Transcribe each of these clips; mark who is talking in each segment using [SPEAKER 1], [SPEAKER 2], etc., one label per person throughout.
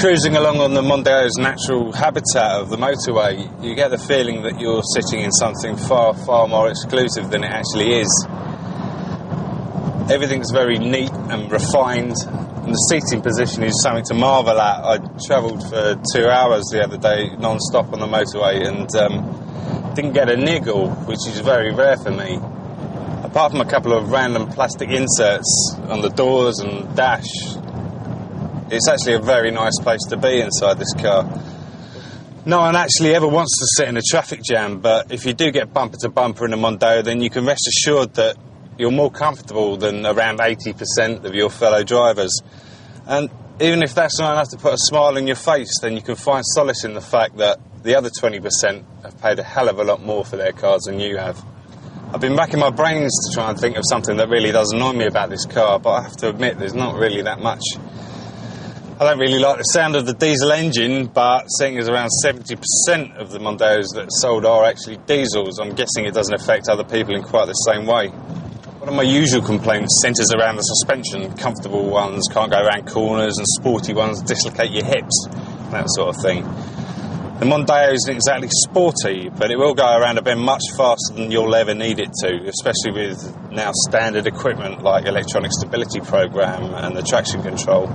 [SPEAKER 1] cruising along on the Mondeo's natural habitat of the motorway, you get the feeling that you're sitting in something far, far more exclusive than it actually is. Everything's very neat and refined, and the seating position is something to marvel at. I travelled for 2 hours the other day, non-stop on the motorway, and didn't get a niggle, which is very rare for me. Apart from a couple of random plastic inserts on the doors and dash, it's actually a very nice place to be inside this car. No one actually ever wants to sit in a traffic jam, but if you do get bumper to bumper in a Mondeo, then you can rest assured that you're more comfortable than around 80% of your fellow drivers. And even if that's not enough to put a smile on your face, then you can find solace in the fact that the other 20% have paid a hell of a lot more for their cars than you have. I've been racking my brains to try and think of something that really does annoy me about this car, but I have to admit there's not really that much. I don't really like the sound of the diesel engine, but seeing as around 70% of the Mondeos that are sold are actually diesels, I'm guessing it doesn't affect other people in quite the same way. One of my usual complaints centres around the suspension. Comfortable ones can't go around corners, and sporty ones dislocate your hips, that sort of thing. The Mondeo isn't exactly sporty, but it will go around a bend much faster than you'll ever need it to, especially with now standard equipment like electronic stability program and the traction control.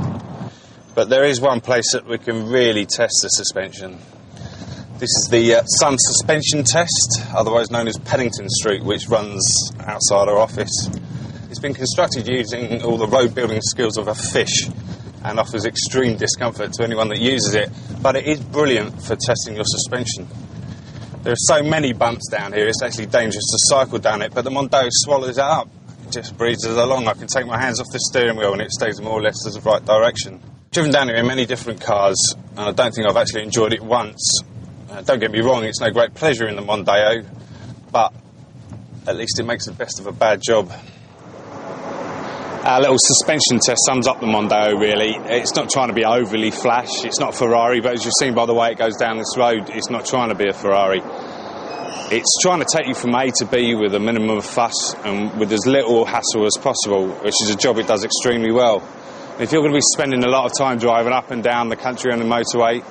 [SPEAKER 1] But there is one place that we can really test the suspension. This is the Sun Suspension Test, otherwise known as Paddington Street, which runs outside our office. It's been constructed using all the road building skills of a fish and offers extreme discomfort to anyone that uses it, but it is brilliant for testing your suspension. There are so many bumps down here, it's actually dangerous to cycle down it, but the Mondeo swallows it up. It just breezes along. I can take my hands off the steering wheel and it stays more or less in the right direction. I've driven down here in many different cars, and I don't think I've actually enjoyed it once. Don't get me wrong, it's no great pleasure in the Mondeo, but at least it makes the best of a bad job. Our little suspension test sums up the Mondeo, really. It's not trying to be overly flash, it's not Ferrari, but as you've seen by the way it goes down this road, it's not trying to be a Ferrari. It's trying to take you from A to B with a minimum of fuss and with as little hassle as possible, which is a job it does extremely well. And if you're going to be spending a lot of time driving up and down the country on the motorway,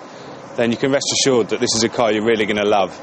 [SPEAKER 1] then you can rest assured that this is a car you're really going to love.